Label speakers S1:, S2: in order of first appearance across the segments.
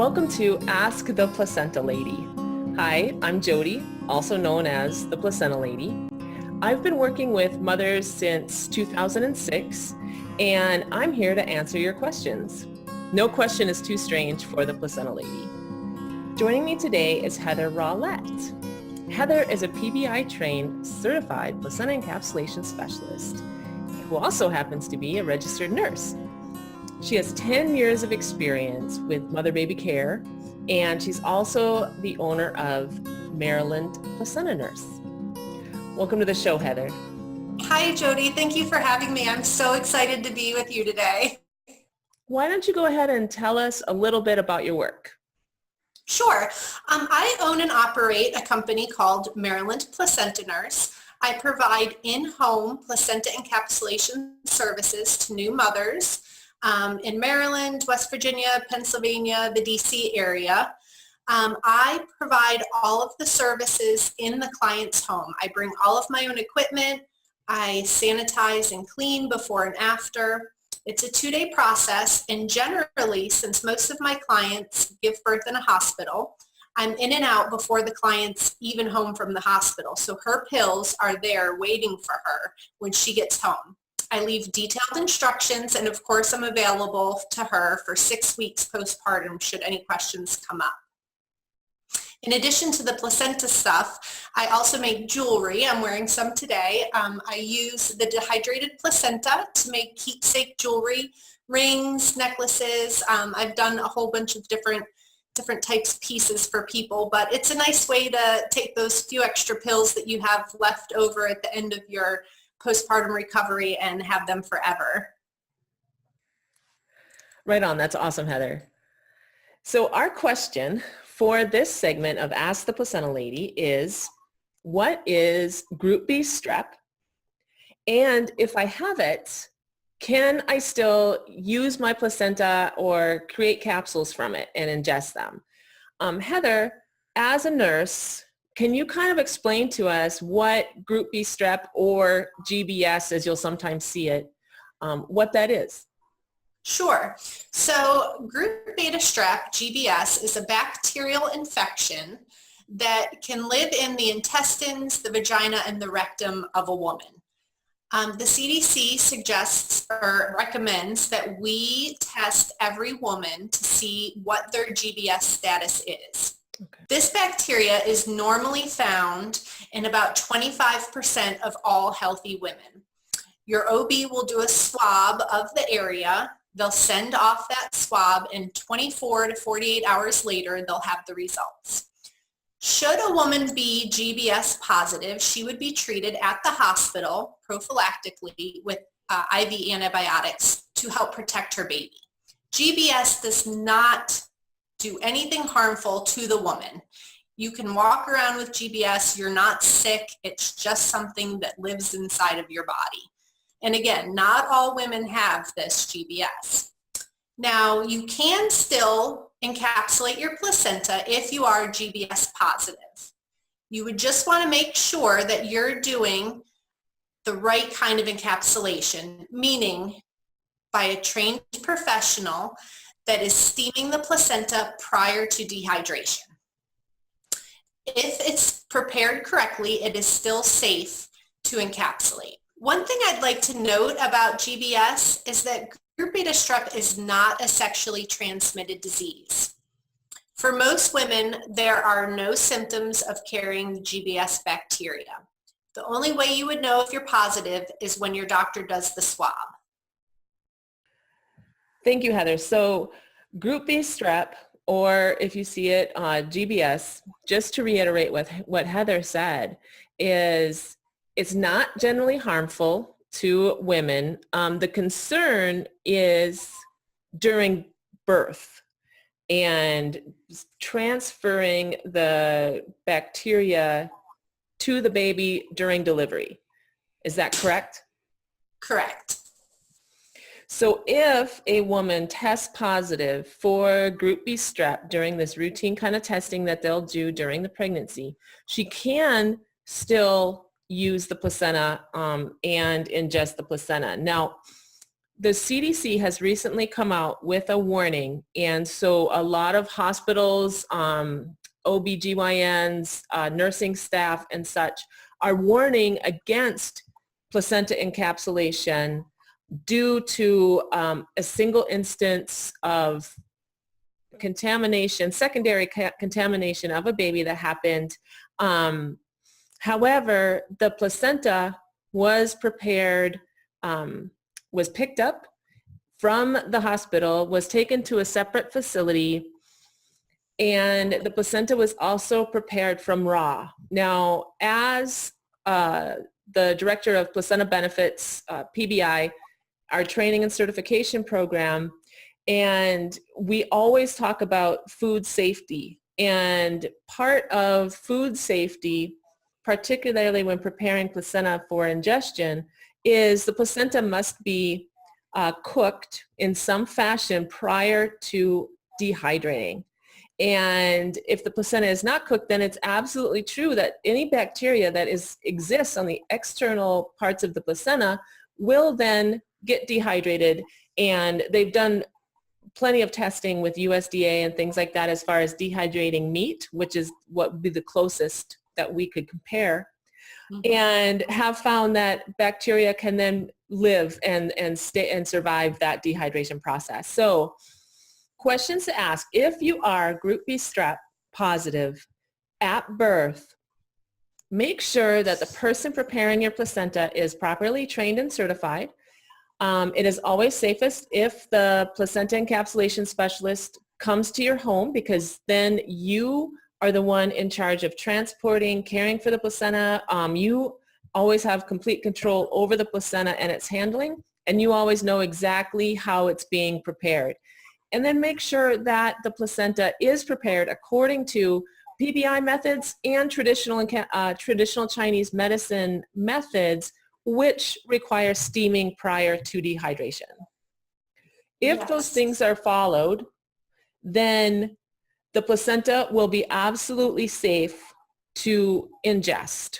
S1: Welcome to Ask the Placenta Lady. Hi, I'm Jody, also known as the Placenta Lady. I've been working with mothers since 2006, and I'm here to answer your questions. No question is too strange for the Placenta Lady. Joining me today is Heather Rawlett. Heather is a PBI-trained, certified placenta encapsulation specialist who also happens to be a registered nurse. She has 10 years of experience with mother-baby care, and she's also the owner of Maryland Placenta Nurse. Welcome to the show, Heather.
S2: Hi, Jody. Thank you for having me. I'm so excited to be with you today.
S1: Why don't you go ahead and tell us a little bit about your work?
S2: Sure. I own and operate a company called Maryland Placenta Nurse. I provide in-home placenta encapsulation services to new mothers in Maryland, West Virginia, Pennsylvania, the DC area. I provide all of the services in the client's home. I bring all of my own equipment. I sanitize and clean before and after. It's a 2-day process, and generally, since most of my clients give birth in a hospital, I'm in and out before the client's even home from the hospital. So her pills are there waiting for her when she gets home. I leave detailed instructions, and of course I'm available to her for 6 weeks postpartum should any questions come up. In addition to the placenta stuff, I also make jewelry. I'm wearing some today. I use the dehydrated placenta to make keepsake jewelry, rings, necklaces. I've done a whole bunch of different types of pieces for people, but it's a nice way to take those few extra pills that you have left over at the end of your postpartum recovery and have them forever.
S1: Right on. That's awesome, Heather. So our question for this segment of Ask the Placenta Lady is, what is Group B Strep? And if I have it, can I still use my placenta or create capsules from it and ingest them? Heather, as a nurse, can you kind of explain to us what Group B Strep or GBS, as you'll sometimes see it, what that is?
S2: Sure. So Group Beta Strep, GBS, is a bacterial infection that can live in the intestines, the vagina, and the rectum of a woman. The CDC suggests or recommends that we test every woman to see what their GBS status is. Okay. This bacteria is normally found in about 25% of all healthy women. Your OB will do a swab of the area. They'll send off that swab, and 24 to 48 hours later, they'll have the results. Should a woman be GBS positive, she would be treated at the hospital prophylactically with IV antibiotics to help protect her baby. GBS does not do anything harmful to the woman. You can walk around with GBS. You're not sick. It's just something that lives inside of your body. And again, not all women have this GBS. Now, you can still encapsulate your placenta if you are GBS positive. You would just want to make sure that you're doing the right kind of encapsulation, meaning by a trained professional that is steaming the placenta prior to dehydration. If it's prepared correctly, it is still safe to encapsulate. One thing I'd like to note about GBS is that Group Beta Strep is not a sexually transmitted disease. For most women, there are no symptoms of carrying the GBS bacteria. The only way you would know if you're positive is when your doctor does the swab.
S1: Thank you, Heather. So Group B Strep, or if you see it, GBS, just to reiterate what Heather said, is it's not generally harmful to women. The concern is during birth and transferring the bacteria to the baby during delivery. Is that correct?
S2: Correct.
S1: So if a woman tests positive for Group B Strep during this routine kind of testing that they'll do during the pregnancy, she can still use the placenta and ingest the placenta. Now, the CDC has recently come out with a warning, and so a lot of hospitals, OBGYNs, nursing staff and such are warning against placenta encapsulation due to a single instance of contamination, secondary contamination of a baby that happened. However, the placenta was prepared, was picked up from the hospital, was taken to a separate facility, and the placenta was also prepared from raw. Now, as the director of Placenta Benefits, PBI, our training and certification program, and we always talk about food safety. And part of food safety, particularly when preparing placenta for ingestion, is the placenta must be cooked in some fashion prior to dehydrating. And if the placenta is not cooked, then it's absolutely true that any bacteria that exists on the external parts of the placenta will then get dehydrated. And they've done plenty of testing with USDA and things like that as far as dehydrating meat, which is what would be the closest that we could compare, and have found that bacteria can then live and stay and survive that dehydration process. So questions to ask: if you are Group B Strep positive at birth, make sure that the person preparing your placenta is properly trained and certified. It is always safest if the placenta encapsulation specialist comes to your home, because then you are the one in charge of transporting, caring for the placenta. You always have complete control over the placenta and its handling, and you always know exactly how it's being prepared. And then make sure that the placenta is prepared according to PBI methods and traditional Chinese medicine methods, which require steaming prior to dehydration. If those things are followed, then the placenta will be absolutely safe to ingest.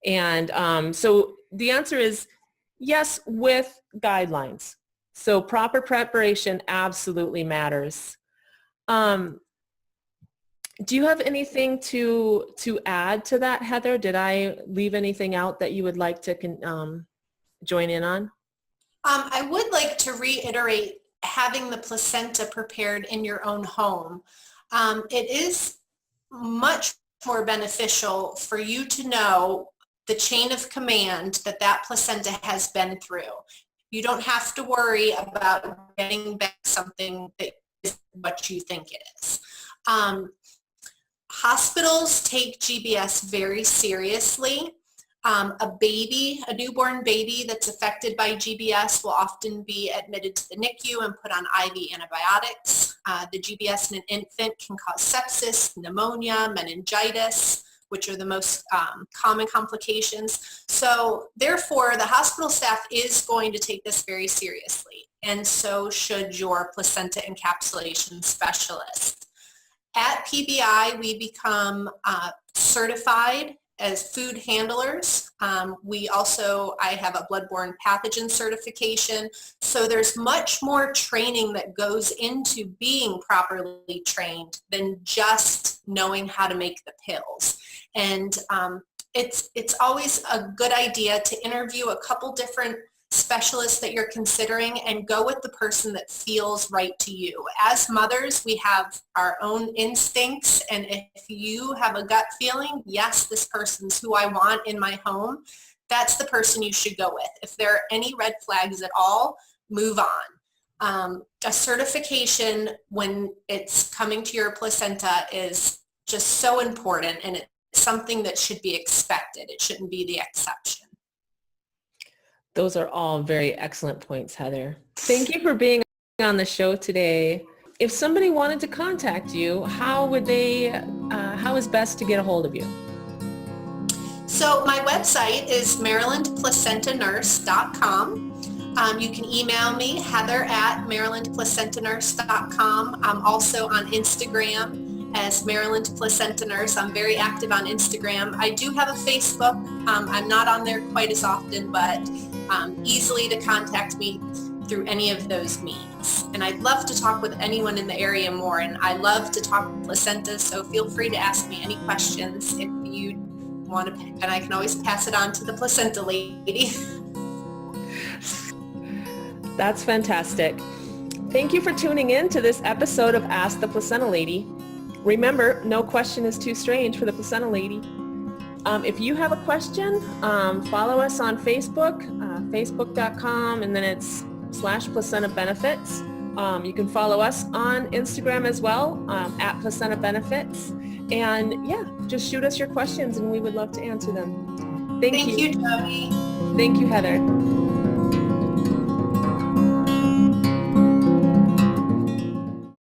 S1: And so the answer is yes, with guidelines. So proper preparation absolutely matters. Do you have anything to add to that, Heather? Did I leave anything out that you would like to join in on?
S2: I would like to reiterate having the placenta prepared in your own home. It is much more beneficial for you to know the chain of command that placenta has been through. You don't have to worry about getting back something that is what you think it is. Hospitals take GBS very seriously. A newborn baby that's affected by GBS will often be admitted to the NICU and put on IV antibiotics. The GBS in an infant can cause sepsis, pneumonia, meningitis, which are the most common complications. So therefore, the hospital staff is going to take this very seriously, and so should your placenta encapsulation specialist. At PBI, we become certified as food handlers. I have a bloodborne pathogen certification. So there's much more training that goes into being properly trained than just knowing how to make the pills. And it's always a good idea to interview a couple different specialists that you're considering and go with the person that feels right to you. As mothers, we have our own instincts, and if you have a gut feeling, yes, this person's who I want in my home, that's the person you should go with. If there are any red flags at all, move on. A certification when it's coming to your placenta is just so important, and it's something that should be expected. It shouldn't be the exception.
S1: Those are all very excellent points, Heather. Thank you for being on the show today. If somebody wanted to contact you, how is best to get a hold of you?
S2: So my website is marylandplacentanurse.com. You can email me, heather@marylandplacentanurse.com. I'm also on Instagram as Maryland Placenta Nurse. I'm very active on Instagram. I do have a Facebook. I'm not on there quite as often, but easily to contact me through any of those means. And I'd love to talk with anyone in the area more, and I love to talk placenta, so feel free to ask me any questions if you want to, and I can always pass it on to the Placenta Lady.
S1: That's fantastic. Thank you for tuning in to this episode of Ask the Placenta Lady. Remember, no question is too strange for the Placenta Lady. If you have a question, follow us on Facebook, facebook.com, and then it's /placenta benefits. You can follow us on Instagram as well, at placenta benefits. And yeah, just shoot us your questions and we would love to answer them. Thank you.
S2: Thank you, Jody.
S1: Thank you, Heather.